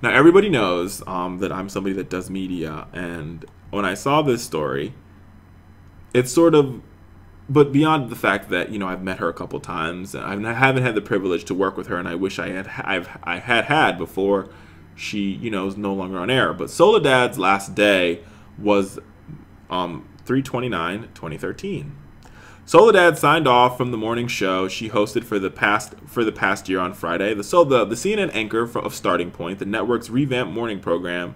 Now, everybody knows that I'm somebody that does media, and when I saw this story, it's sort of, but beyond the fact that, you know, I've met her a couple times, I haven't had the privilege to work with her, and I wish I had before she, you know, is no longer on air. But Soledad's last day was 3/29/2013. Soledad signed off from the morning show she hosted for the past year on Friday. The CNN anchor of Starting Point, the network's revamped morning program,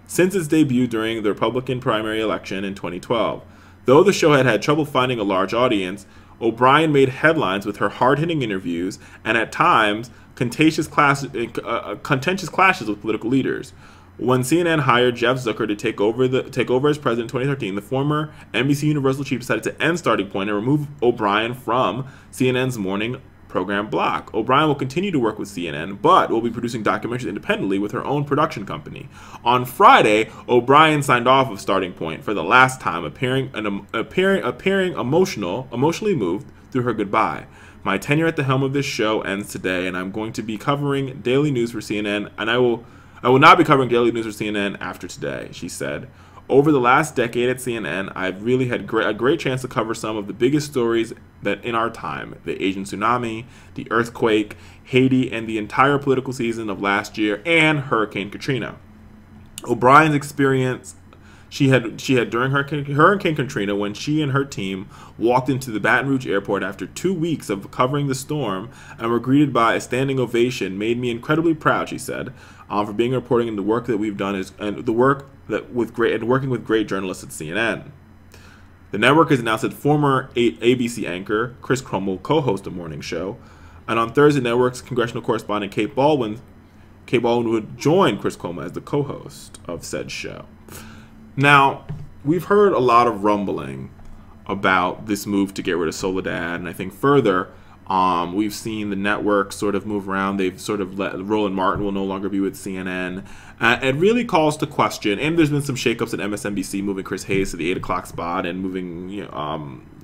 since its debut during the Republican primary election in 2012. Though the show had had trouble finding a large audience, O'Brien made headlines with her hard-hitting interviews and at times contentious clashes with political leaders. When CNN hired Jeff Zucker to take over as president in 2013, the former NBC Universal chief decided to end Starting Point and remove O'Brien from CNN's morning program block. O'Brien will continue to work with CNN, but will be producing documentaries independently with her own production company. On Friday, O'Brien signed off of Starting Point for the last time, appearing emotionally moved through her goodbye. My tenure at the helm of this show ends today, and I'm going to be covering daily news for CNN, and I will not be covering daily news for CNN after today, she said. Over the last decade at CNN, I've really had a great chance to cover some of the biggest stories that in our time: the Asian tsunami, the earthquake, Haiti, and the entire political season of last year, and Hurricane Katrina. O'Brien's experience she had during Hurricane Katrina, when she and her team walked into the Baton Rouge airport after 2 weeks of covering the storm and were greeted by a standing ovation, made me incredibly proud, she said, for being reporting and the work that we've done working with great journalists at CNN. The network has announced that former ABC anchor Chris Cuomo will co-host a morning show, and on Thursday, the network's congressional correspondent Kate Baldwin would join Chris Cuomo as the co-host of said show. Now, we've heard a lot of rumbling about this move to get rid of Soledad, and I think further, we've seen the network sort of move around. They've sort of let Roland Martin will no longer be with CNN. It really calls to question, and there's been some shakeups at MSNBC, moving Chris Hayes to the 8 o'clock spot and moving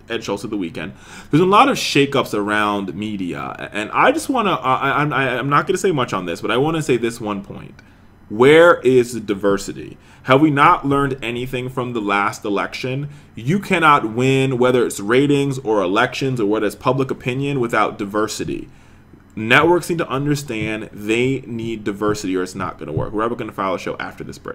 Ed Schultz to the weekend. There's a lot of shakeups around media, and I just want to, I'm not going to say much on this, but I want to say this one point. Where is the diversity? Have we not learned anything from the last election? You cannot win, whether it's ratings or elections or whether it's public opinion, without diversity. Networks need to understand they need diversity or it's not going to work. We're going to Fowler Show after this break.